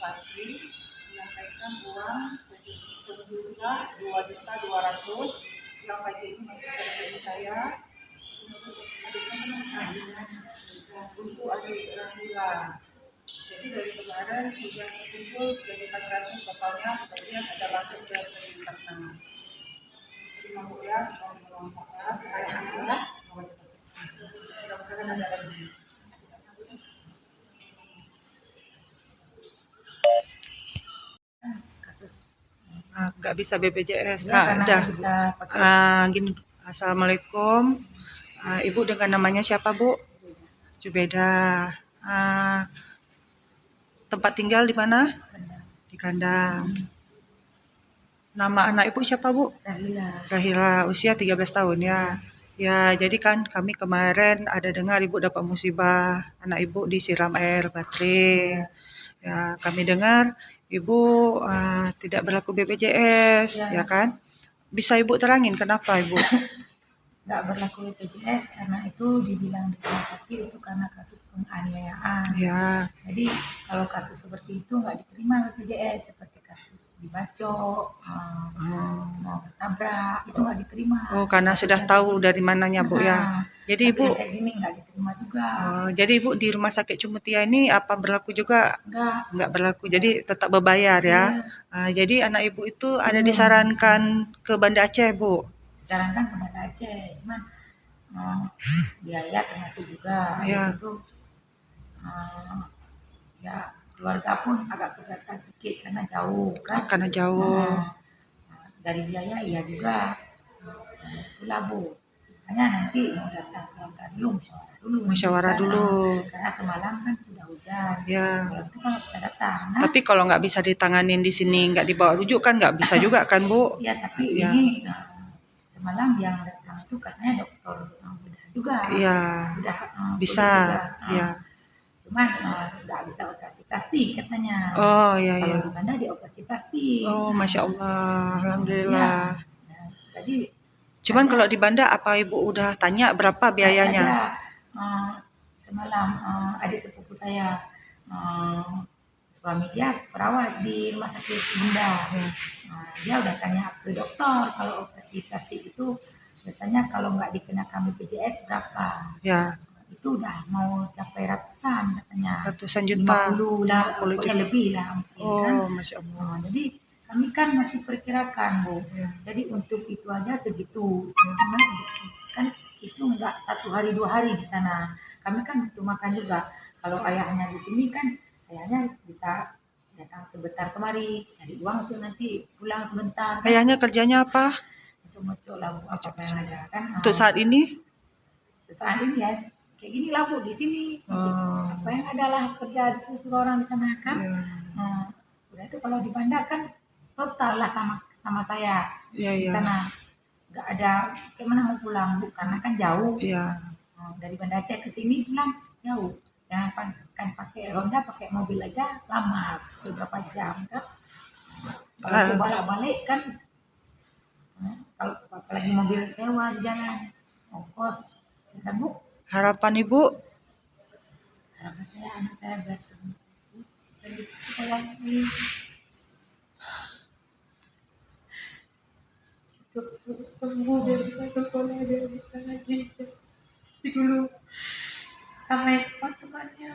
Bupati menyampaikan uang sejumlah 2.200.000 yang pagi ini masuk ke rekening saya untuk adik Rahila. Jadi dari kemarin sudah terkumpul jadi 400 totalnya, kemudian ada masuk ke rekening Karna. Terima kasih ya, mudah-mudahan ada lagi. Nggak bisa BPJS. Ya, Udah. bisa pakai. Gini. Assalamualaikum. Ibu dengan namanya siapa, Bu? Jubeda. Tempat tinggal di mana? Di Kandang. Nama anak ibu siapa, Bu? Rahila. Usia 13 tahun ya. Ya, jadi kan kami kemarin ada dengar ibu dapat musibah, anak ibu disiram air baterai. Ya, kami dengar ibu tidak berlaku BPJS, ya kan? Bisa ibu terangin kenapa ibu? Nggak berlaku BPJS karena itu dibilang di rumah sakit itu karena kasus penganiayaan. Ya. Jadi kalau kasus seperti itu nggak diterima BPJS, seperti kasus dibacok, mau ketabrak, itu nggak diterima. Oh, karena sudah tahu dari mananya, Bu, ya. Jadi ibu kayak gini nggak diterima juga. Jadi ibu di rumah sakit Cumutia ini apa berlaku juga? Nggak berlaku. Jadi tetap berbayar ya. Jadi anak ibu itu ada disarankan ke Banda Aceh, Bu. Disarankan ke Banda Aceh, cuman biaya termasuk juga. Ya. Di situ ya keluarga pun agak keberatan sedikit karena jauh kan. Karena jauh. Dari biaya iya juga. Itulah Bu. Makanya nanti mau datang keluarga dulu, musyawarah dulu. Karena semalam kan sudah hujan. Ya. Kalau itu kan nggak bisa datang. Tapi kalau nggak bisa ditanganin di sini, nggak dibawa rujuk kan nggak bisa juga kan, Bu? Ya, tapi ini semalam yang datang itu katanya dokter bedah juga. Iya. Bisa. Ya. Cuman nggak bisa operasi plastik katanya. Oh iya. Kalau di Banda dioperasi plastik. Oh, Masya Allah, Alhamdulillah. Ya, jadi cuman kalau di Banda apa ibu udah tanya berapa biayanya? Ada, semalam adik sepupu saya, suami dia perawat di rumah sakit Bunda. Dia udah tanya ke dokter kalau operasi plastik itu biasanya kalau nggak dikenakan BPJS berapa? Ya. Itu udah mau capai ratusan katanya. Ratusan juta. 50 lah, pokoknya lebih lah mungkin kan. Masya Allah. Jadi kami kan masih perkirakan, Bu. Ya. Jadi untuk itu aja segitu. Kan itu enggak 1 hari 2 hari di sana. Kami kan butuh makan juga. Kalau ayahnya di sini kan ayahnya bisa datang sebentar kemari, cari uang nanti pulang sebentar. Kan? Ayahnya kerjanya apa? Mocok-mocok lah Bu, apa yang ada kan. Untuk saat ini? Saat ini ya kayak gini lah Bu di sini. Apa yang adalah kerja di suruh orang di sana kan. Udah itu kalau di Banda kan total lah sama saya di sana. Nggak ada kemana mau pulang Bu karena kan jauh. Dari Banda Aceh ke sini pulang jauh. Jangan kan pakai Honda, pakai mobil aja lama beberapa jam kan. Kalau balik kan kalau apalagi mobil sewa di jalan ongkos ya Bu. Harapan Ibu? Harapan saya anak saya biar sembuh dan bisa sekolah lagi. Sembuh biar bisa sekolah, biar bisa ngaji dulu sama teman-temannya.